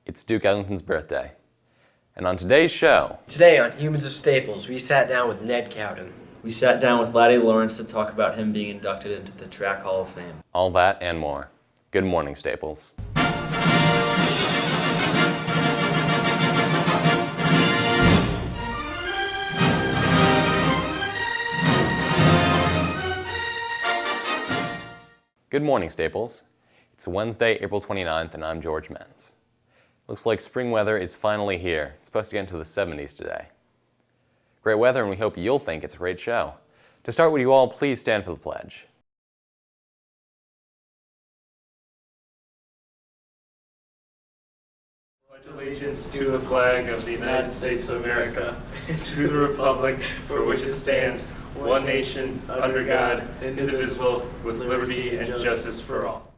It's Duke Ellington's birthday. And on today's show... Today on Humans of Staples, we sat down with Ned Cowden. We sat down with Laddie Lawrence to talk about him being inducted into the Track Hall of Fame. All that and more. Good morning, Staples. Good morning, Staples. It's Wednesday, April 29th, and I'm George Menz. Looks like spring weather is finally here. It's supposed to get into the 70s today. Great weather, and we hope you'll think it's a great show. To start, would you all please stand for the pledge? Pledge allegiance to the flag of the United States of America, and to the republic for which it stands, one nation, under God, indivisible, with liberty and justice for all.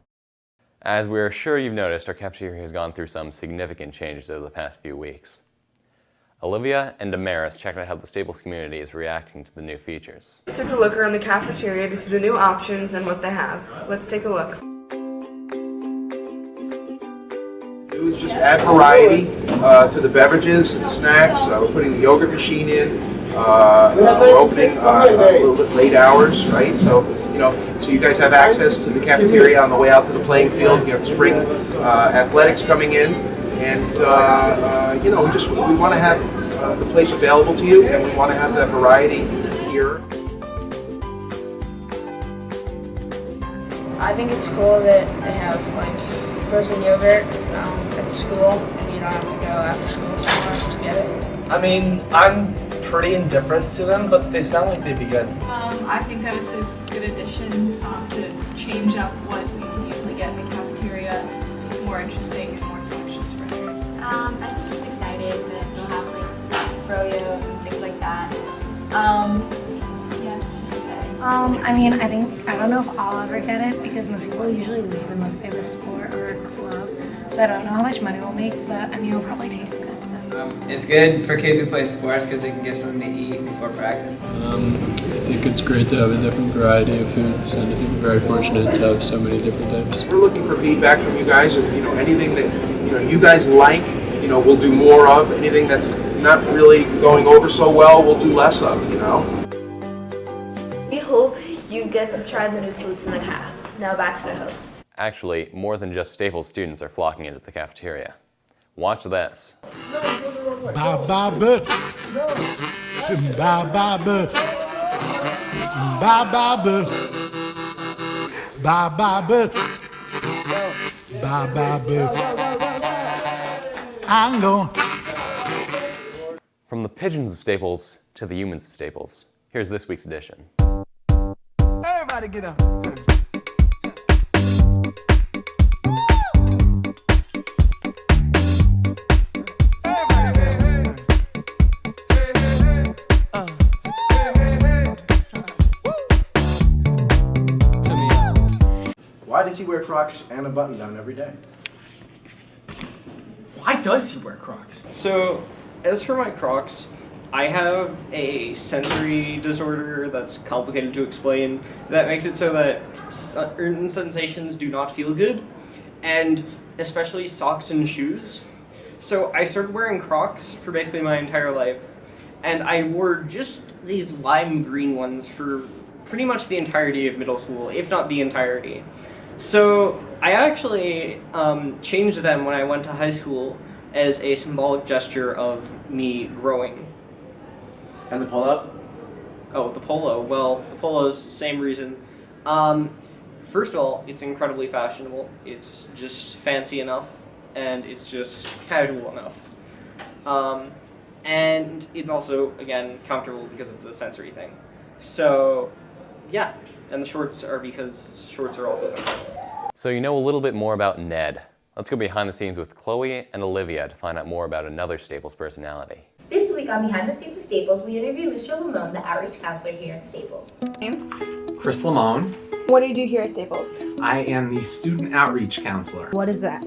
As we're sure you've noticed, our cafeteria has gone through some significant changes over the past few weeks. Olivia and Damaris checked out how the Staples community is reacting to the new features. We took a look around the cafeteria to see the new options and what they have. Let's take a look. It was just add variety to the beverages, to the snacks. We're putting the yogurt machine in. We're opening a little bit late hours, right? So you guys have access to the cafeteria on the way out to the playing field. You have spring athletics coming in, and we want to have the place available to you, and we want to have that variety here. I think it's cool that they have frozen yogurt at school, and you don't have to go after school so much to get it. I mean, I'm pretty indifferent to them, but they sound like they'd be good. I think that it's a good addition to change up what we can usually get in the cafeteria. It's more interesting and more selections for us. I think it's exciting that they'll have froyo and things like that. Yeah, it's just exciting. I don't know if I'll ever get it because most people usually leave unless they have a sport or a club. So I don't know how much money we'll make, but it'll probably taste good. So. It's good for kids who play sports because they can get something to eat before practice. I think it's great to have a different variety of foods, and I think we're very fortunate to have so many different types. We're looking for feedback from you guys, and anything that you guys like, we'll do more of. Anything that's not really going over so well, we'll do less of. We hope you get to try the new foods in the caf. Now back to the host. Actually, more than just Staples students are flocking into the cafeteria. Watch this. Ba-ba-ba. Ba-ba-ba. Ba-ba-ba. Ba-ba-ba. Ba-ba-ba. I'm going. From the pigeons of Staples to the humans of Staples, here's this week's edition. Everybody get up. Why does he wear Crocs and a button-down every day? Why does he wear Crocs? So, as for my Crocs, I have a sensory disorder that's complicated to explain that makes it so that certain sensations do not feel good, and especially socks and shoes. So I started wearing Crocs for basically my entire life, and I wore just these lime green ones for pretty much the entirety of middle school, if not the entirety. So I actually changed them when I went to high school as a symbolic gesture of me growing. And the polo? Oh, the polo. Well, the polo's the same reason. First of all, it's incredibly fashionable. It's just fancy enough, and it's just casual enough. And it's also, again, comfortable because of the sensory thing. So Yeah, and the shorts are because shorts are also comfortable. So you know a little bit more about Ned. Let's go behind the scenes with Chloe and Olivia to find out more about another Staples personality. This week on Behind the Scenes of Staples, we interviewed Mr. Lamone, the outreach counselor here at Staples. Chris Lamone. What do you do here at Staples? I am the student outreach counselor. What is that?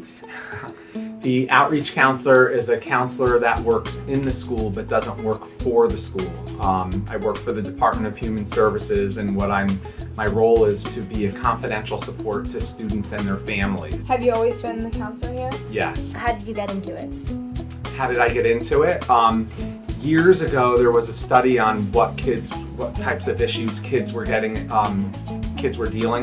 The outreach counselor is a counselor that works in the school but doesn't work for the school. I work for the Department of Human Services, and my role is to be a confidential support to students and their families. Have you always been the counselor here? Yes. How did you get into it? How did I get into it? Years ago, there was a study on what types of issues kids were dealing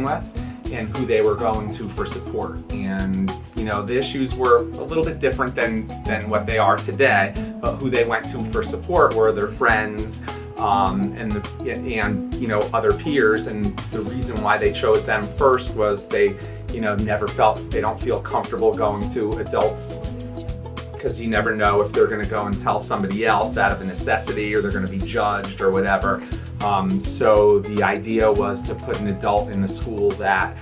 with, and who they were going to for support. And the issues were a little bit different than what they are today, but who they went to for support were their friends and other peers. And the reason why they chose them first was they don't feel comfortable going to adults, because you never know if they're going to go and tell somebody else out of a necessity, or they're going to be judged or whatever. So the idea was to put an adult in the school that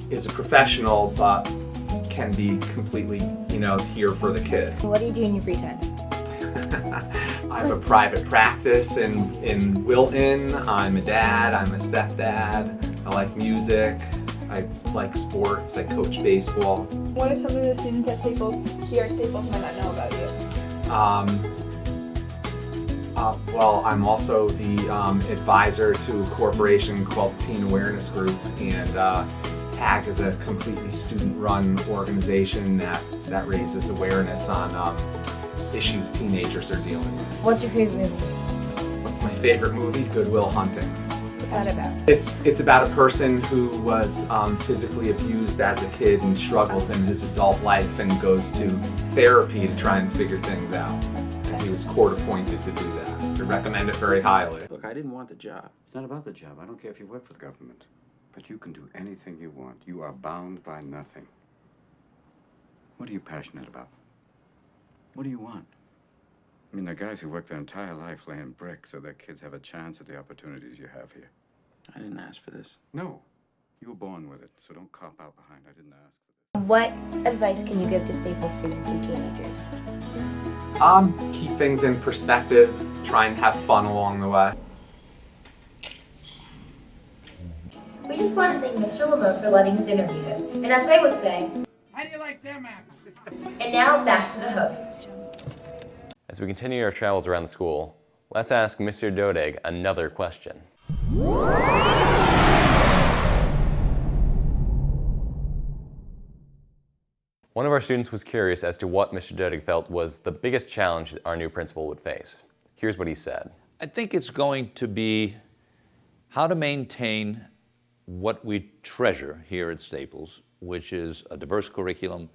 is a professional but can be completely, here for the kids. What do you do in your free time? I have a private practice in Wilton. I'm a dad, I'm a stepdad. I like music, I like sports, I coach baseball. What is something the students at Staples, here at Staples, might not know about you? Well, I'm also the advisor to a corporation called Teen Awareness Group, and TAG is a completely student-run organization that raises awareness on issues teenagers are dealing with. What's your favorite movie? What's my favorite movie? Good Will Hunting. What's that about? It's about a person who was physically abused as a kid and struggles in his adult life and goes to therapy to try and figure things out. And he was court appointed to do that. I recommend it very highly. Look, I didn't want the job. It's not about the job. I don't care if you work for the government. But you can do anything you want. You are bound by nothing. What are you passionate about? What do you want? I mean, there are guys who work their entire life laying bricks so their kids have a chance at the opportunities you have here. I didn't ask for this. No. You were born with it, so don't cop out behind. I didn't ask for this. What advice can you give to Staples students and teenagers? Keep things in perspective. Try and have fun along the way. We just want to thank Mr. Lamone for letting us interview him. And as they would say, How do you like them apples? and now back to the host. As we continue our travels around the school, let's ask Mr. Dodig another question. One of our students was curious as to what Mr. Dodig felt was the biggest challenge our new principal would face. Here's what he said. I think it's going to be how to maintain what we treasure here at Staples, which is a diverse curriculum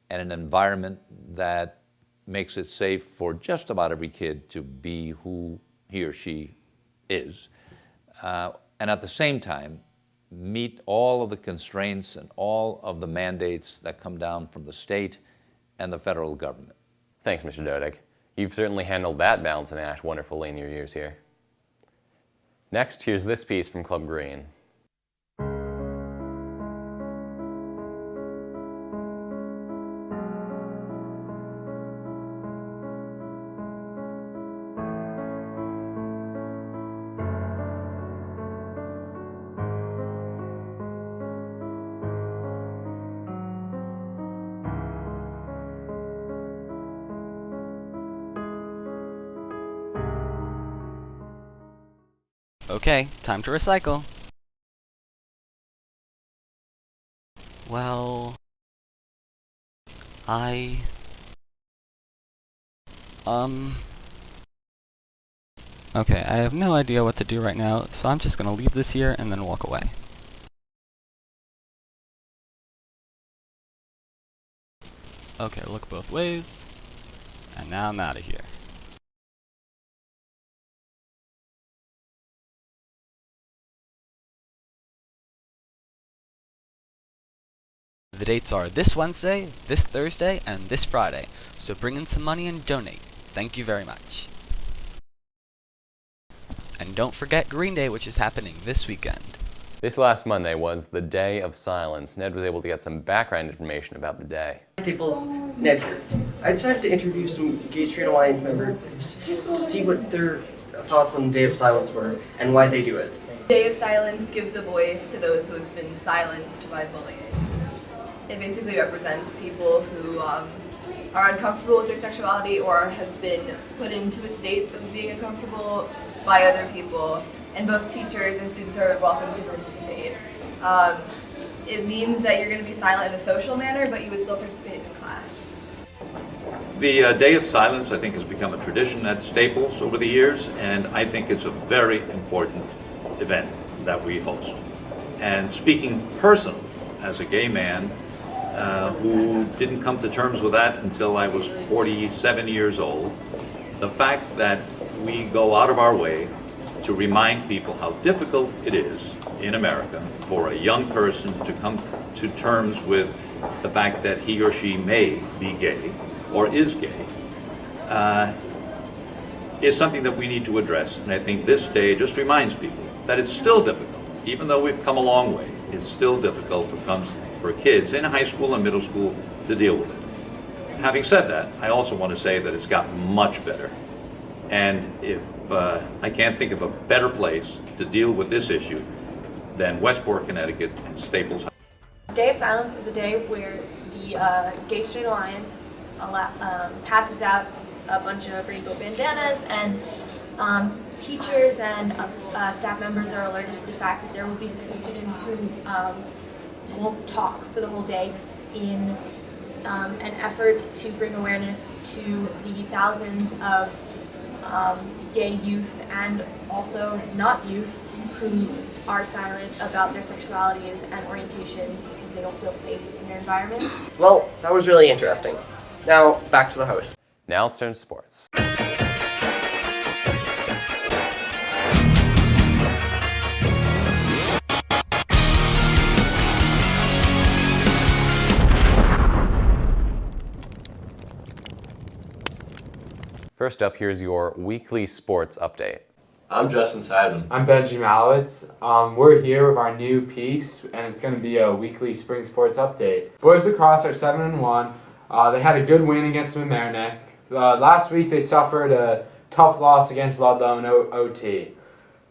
and an environment that makes it safe for just about every kid to be who he or she is. And at the same time, meet all of the constraints and all of the mandates that come down from the state and the federal government. Thanks, Mr. Dodig. You've certainly handled that balancing act wonderfully in your years here. Next, here's this piece from Club Green. Okay, time to recycle. Well, okay, I have no idea what to do right now, so I'm just gonna leave this here and then walk away. Okay, look both ways, and now I'm out of here. The dates are this Wednesday, this Thursday, and this Friday, so bring in some money and donate. Thank you very much. And don't forget Green Day, which is happening this weekend. This last Monday was the Day of Silence. Ned was able to get some background information about the day. Staples, Ned here. I decided to interview some Gay Straight Alliance members to see what their thoughts on the Day of Silence were and why they do it. Day of Silence gives a voice to those who have been silenced by bullying. It basically represents people who are uncomfortable with their sexuality or have been put into a state of being uncomfortable by other people, and both teachers and students are welcome to participate. It means that you're going to be silent in a social manner, but you would still participate in class. The Day of Silence, I think, has become a tradition at Staples over the years, and I think it's a very important event that we host. And speaking personally, as a gay man who didn't come to terms with that until I was 47 years old, the fact that we go out of our way to remind people how difficult it is in America for a young person to come to terms with the fact that he or she may be gay or is gay is something that we need to address. And I think this day just reminds people that it's still difficult. Even though we've come a long way, it's still difficult for kids in high school and middle school to deal with it. Having said that, I also want to say that it's gotten much better. And if I can't think of a better place to deal with this issue than Westport, Connecticut and Staples. Day of Silence is a day where the Gay Straight Alliance passes out a bunch of rainbow bandanas, and teachers and staff members are alerted to the fact that there will be certain students who won't talk for the whole day in an effort to bring awareness to the thousands of gay youth and also not youth who are silent about their sexualities and orientations because they don't feel safe in their environments. Well, that was really interesting. Now, back to the host. Now let's turn to sports. First up, here's your weekly sports update. I'm Justin Seidman. I'm Benji Malowitz. We're here with our new piece, and it's going to be a weekly spring sports update. Boys lacrosse are 7-1. They had a good win against Mamaroneck. Last week they suffered a tough loss against Ludlow in OT.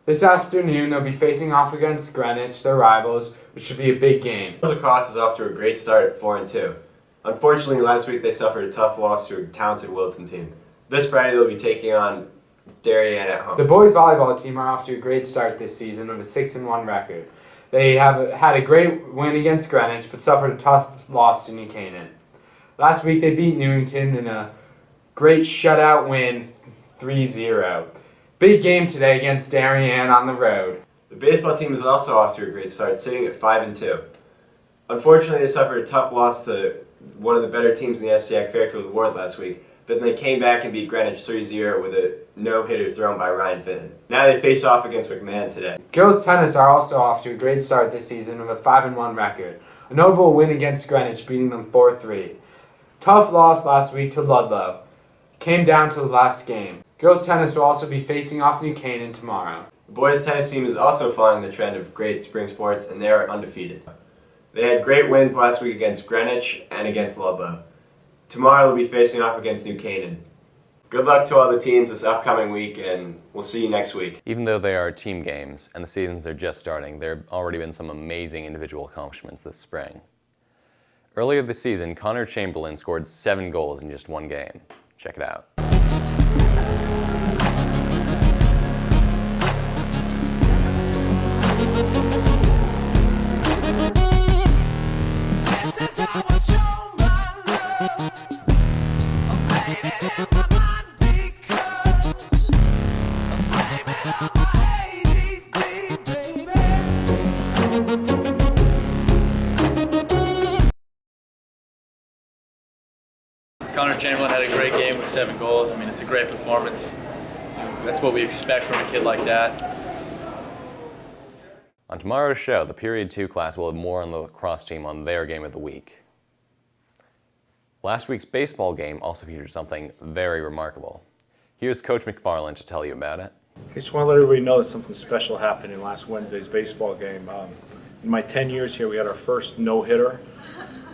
This afternoon they'll be facing off against Greenwich, their rivals, which should be a big game. Boys lacrosse is off to a great start at 4-2. Unfortunately, last week they suffered a tough loss to a talented Wilton team. This Friday they'll be taking on Darien at home. The boys volleyball team are off to a great start this season with a 6-1 record. They have had a great win against Greenwich, but suffered a tough loss to New Canaan. Last week they beat Newington in a great shutout win, 3-0. Big game today against Darien on the road. The baseball team is also off to a great start, sitting at 5-2. Unfortunately, they suffered a tough loss to one of the better teams in the SCAC Fairfield Ward last week, but then they came back and beat Greenwich 3-0 with a no-hitter thrown by Ryan Fitton. Now they face off against McMahon today. Girls tennis are also off to a great start this season with a 5-1 record. A notable win against Greenwich, beating them 4-3. Tough loss last week to Ludlow. Came down to the last game. Girls tennis will also be facing off New Canaan tomorrow. The boys tennis team is also following the trend of great spring sports, and they are undefeated. They had great wins last week against Greenwich and against Ludlow. Tomorrow they'll be facing off against New Canaan. Good luck to all the teams this upcoming week, and we'll see you next week. Even though they are team games and the seasons are just starting, there have already been some amazing individual accomplishments this spring. Earlier this season, Connor Chamberlain scored 7 goals in just one game. Check it out. Connor Chamberlain had a great game with 7 goals. I mean, it's a great performance. That's what we expect from a kid like that. On tomorrow's show, the Period 2 class will have more on the lacrosse team on their game of the week. Last week's baseball game also featured something very remarkable. Here's Coach McFarland to tell you about it. I just want to let everybody know that something special happened in last Wednesday's baseball game. In my 10 years here, we had our first no-hitter,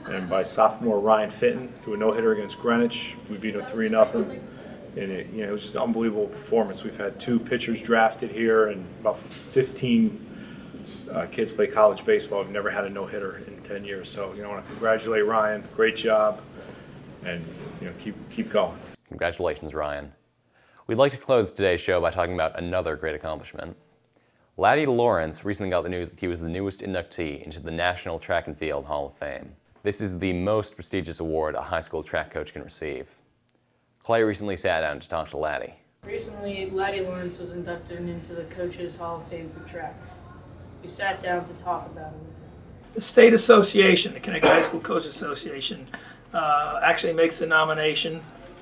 and by sophomore Ryan Fitton threw a no-hitter against Greenwich. We beat him 3-0, and it was just an unbelievable performance. We've had 2 pitchers drafted here, and about 15 kids play college baseball. We've never had a no-hitter in 10 years, so I want to congratulate Ryan. Great job, and keep going. Congratulations, Ryan. We'd like to close today's show by talking about another great accomplishment. Laddie Lawrence recently got the news that he was the newest inductee into the National Track and Field Hall of Fame. This is the most prestigious award a high school track coach can receive. Clay recently sat down to talk to Laddie. Recently, Laddie Lawrence was inducted into the Coaches Hall of Fame for track. We sat down to talk about it with him. The state association, the Connecticut High School Coaches Association, actually makes the nomination,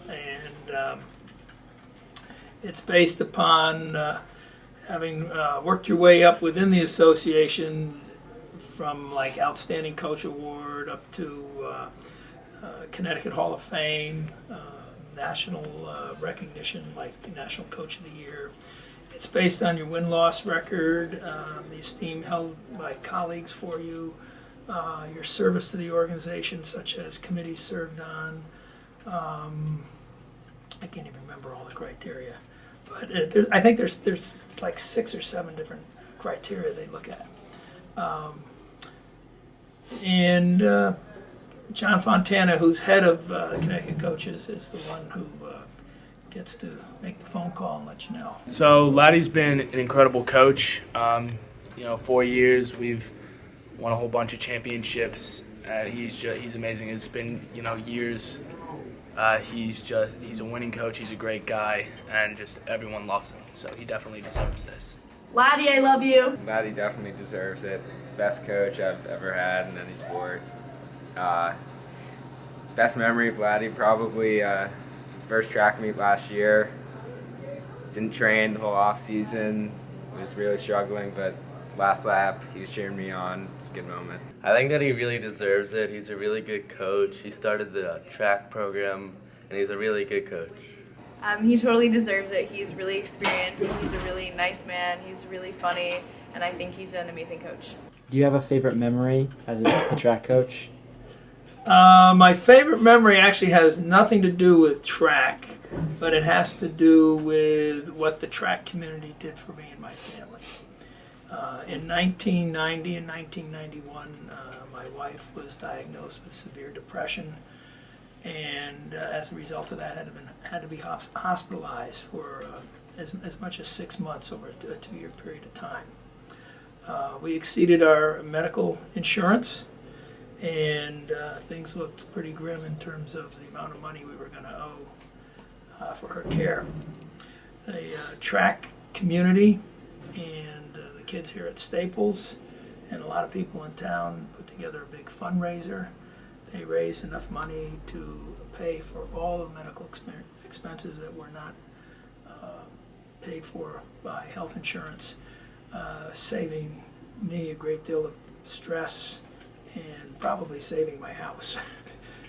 and it's based upon having worked your way up within the association from like Outstanding Coach Award up to Connecticut Hall of Fame, national recognition like National Coach of the Year. It's based on your win-loss record, the esteem held by colleagues for you, your service to the organization, such as committees served on. I can't even remember all the criteria, but I think there's like 6 or 7 different criteria they look at. And John Fontana, who's head of Connecticut Coaches, is the one who gets to make the phone call and let you know. So Laddie's been an incredible coach. 4 years, we've won a whole bunch of championships. He's amazing. It's been years. He's a winning coach. He's a great guy, and just everyone loves him. So he definitely deserves this. Laddie, I love you. Laddie definitely deserves it. Best coach I've ever had in any sport. Best memory of Laddie, probably first track meet last year. Didn't train the whole off season. Was really struggling, but last lap he was cheering me on. It's a good moment. I think that he really deserves it. He's a really good coach. He started the track program, and he's a really good coach. He totally deserves it. He's really experienced. He's a really nice man. He's really funny, and I think he's an amazing coach. Do you have a favorite memory as a track coach? My favorite memory actually has nothing to do with track, but it has to do with what the track community did for me and my family. In 1990 and 1991, my wife was diagnosed with severe depression, and as a result of that, had to be hospitalized for as much as 6 months over a 2-year period of time. We exceeded our medical insurance, and things looked pretty grim in terms of the amount of money we were going to owe for her care. The track community and the kids here at Staples and a lot of people in town put together a big fundraiser. They raised enough money to pay for all the medical expenses that were not paid for by health insurance, saving me a great deal of stress and probably saving my house.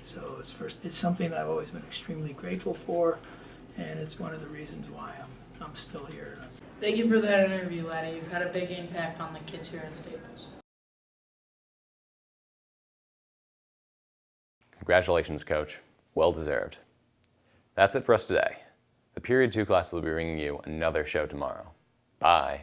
So it's something that I've always been extremely grateful for, and it's one of the reasons why I'm still here. Thank you for that interview, Laddie. You've had a big impact on the kids here at Staples. Congratulations, Coach. Well deserved. That's it for us today. The Period 2 class will be bringing you another show tomorrow. Bye.